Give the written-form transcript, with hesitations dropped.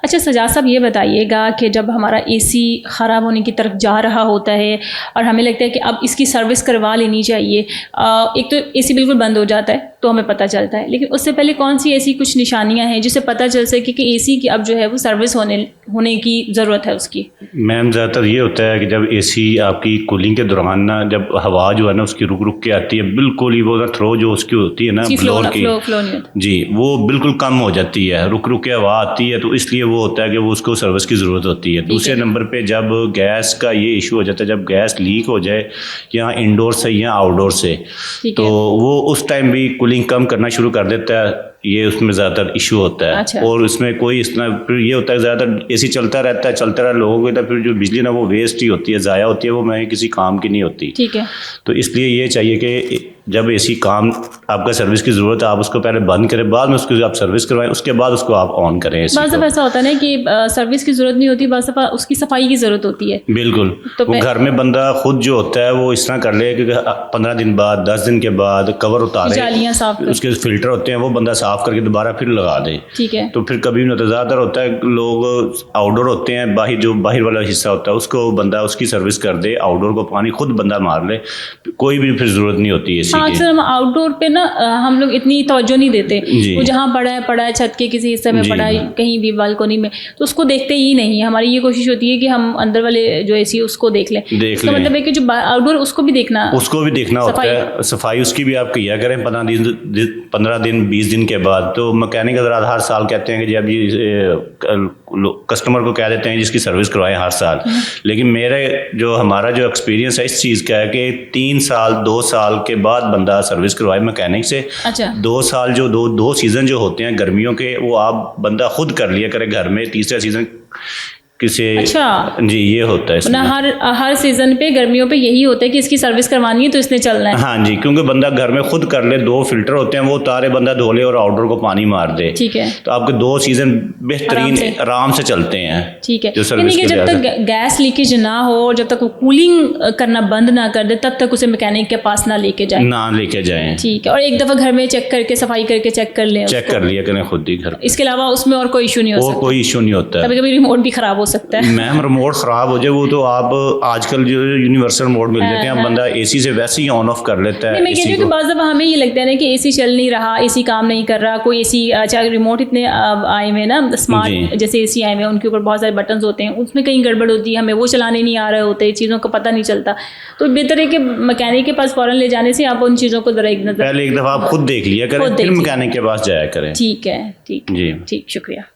اچھا سجاد صاحب یہ بتائیے گا کہ جب ہمارا اے سی خراب ہونے کی طرف جا رہا ہوتا ہے اور ہمیں لگتا ہے کہ اب اس کی سروس کروا لینی چاہیے، ایک تو اے سی بالکل بند ہو جاتا ہے تو ہمیں پتہ چلتا ہے، لیکن اس سے پہلے کون سی ایسی کچھ نشانیاں ہیں جس سے پتہ چل سکے کہ اے سی کی اب جو ہے وہ سروس ہونے کی ضرورت ہے اس کی؟ میم زیادہ تر یہ ہوتا ہے کہ جب اے سی آپ کی کولنگ کے دوران نا جب ہوا جو ہے نا اس کی رک رک کے آتی ہے، بالکل ہی وہ تھرو جو اس کی ہوتی ہے نا بلور کی، جی وہ بالکل کم ہو جاتی ہے، رک رک کے ہوا آتی ہے، تو اس لیے وہ ہوتا ہے کہ وہ اس کو سروس کی ضرورت ہوتی ہے۔ دوسرے نمبر پہ جب گیس کا یہ ایشو ہو جاتا ہے، جب گیس لیک ہو جائے یا انڈور سے یا آؤٹ ڈور سے، تو وہ اس ٹائم بھی کولنگ کم کرنا شروع کر دیتا ہے، یہ اس میں زیادہ تر ایشو ہوتا ہے۔ اور اس میں کوئی اس طرح پھر یہ ہوتا ہے زیادہ تر اے سی چلتا رہتا ہے لوگوں کو، پھر جو بجلی نا وہ ویسٹ ہی ہوتی ہے، ضائع ہوتی ہے، وہ میں کسی کام کی نہیں ہوتی۔ ٹھیک ہے، تو اس لیے یہ چاہیے کہ جب اے سی کام آپ کا سروس کی ضرورت ہے، آپ اس کو پہلے بند کریں، بعد میں اس کو آپ سروس کروائیں، اس کے بعد اس کو آپ آن کریں۔ بعض دفعہ ایسا ہوتا ہے نا کہ سروس کی ضرورت نہیں ہوتی، بعض دفعہ اس کی صفائی کی ضرورت ہوتی ہے۔ بالکل، وہ گھر میں بندہ خود جو ہوتا ہے وہ اس طرح کر لے کہ 15 دن بعد 10 دن کے بعد کور اتارے، اس کے فلٹر ہوتے ہیں وہ بندہ صاف کر کے دوبارہ پھر لگا دے۔ ٹھیک ہے، تو پھر کبھی نہیں ہوتا، زیادہ تر ہوتا ہے لوگ آؤٹ ڈور ہوتے ہیں، باہر والا حصہ ہوتا ہے اس کو بندہ اس کی سروس کر دے، آؤٹ ڈور کو پانی خود بندہ مار لے، کوئی بھی پھر ضرورت نہیں ہوتی اے سی کی۔ اکثر ہم آؤٹ ڈور پہ نا ہم لوگ اتنی توجہ نہیں دیتے، وہ جہاں پڑا ہے چھت کے کسی حصے میں پڑا ہے، کہیں بھی بالکونی میں، تو اس کو دیکھتے ہی نہیں۔ ہماری یہ کوشش ہوتی ہے کہ ہم اندر والے جو اے سی اس کو دیکھ لیں، اس کا مطلب ہے کہ جو آؤٹ ڈور اس کو بھی دیکھنا ہوتا ہے، صفائی اس کی بھی آپ کیا کریں 15 دن 20 دن کے بعد۔ تو مکینک حضرات ہر سال کہتے ہیں کہ جب کسٹمر کو کہہ دیتے ہیں جس کی سروس کروائیں ہر سال، لیکن ہمارا جو ایکسپیرینس ہے اس چیز کا ہے کہ 3 سال 2 سال کے بعد بندہ سروس کروائے مکینک سے۔ 2 سال جو دو سیزن جو ہوتے ہیں گرمیوں کے، وہ آپ بندہ خود کر لیا کرے گھر میں، تیسرا سیزن کسی جی یہ ہوتا ہے ہر سیزن پہ گرمیوں پہ یہی ہوتا ہے کہ اس کی سروس کروانی ہے تو اس نے چلنا ہے۔ ہاں جی، کیونکہ بندہ گھر میں خود کر لے، 2 فلٹر ہوتے ہیں وہ تارے بندہ دھو لے اور آؤٹ ڈور کو پانی مار دے، ٹھیک ہے، تو آپ کے 2 سیزن بہترین آرام سے چلتے ہیں۔ ٹھیک ہے، یعنی کہ جب تک گیس لیکیج نہ ہو اور جب تک وہ کولنگ کرنا بند نہ کر دے تب تک اسے میکینک کے پاس نہ لے کے جائیں۔ ٹھیک ہے، اور ایک دفعہ گھر میں چیک کر کے صفائی کر کے چیک کر لیا کریں خود ہی گھر۔ اس کے علاوہ اس میں اور کوئی ایشو نہیں ہوتا؟ کبھی کبھی ریموٹ بھی خراب ہو سکتا ہے۔ میم ریموٹ خراب ہو جائے وہ تو آپ آج کل جو یونیورسل موڈ مل جاتے ہیں، بندہ اے سی سے ویسے ہی آن آف کر لیتا ہے۔ میں کہتی ہوں کہ بعض دفعہ ہمیں یہ لگتا ہے نا کہ اے سی چل نہیں رہا، اے سی کام نہیں کر رہا، کوئی اے سی چاہے ریموٹ اتنے آئے ہوئے نا اسمارٹ جیسے اے سی آئے ہوئے، ان کے اوپر بہت سارے بٹنز ہوتے ہیں، اس میں کہیں گڑبڑ ہوتی ہے، ہمیں وہ چلانے نہیں آ رہے ہوتے، چیزوں کا پتہ نہیں چلتا، تو بہتر ہے کہ مکینک کے پاس فوراً لے جانے سے آپ ان چیزوں کو ذرا ایک نظر پہلے ایک دفعہ آپ خود دیکھ لیا کریں، پھر مکینک کے پاس جایا کریں۔ ٹھیک ہے، ٹھیک، شکریہ۔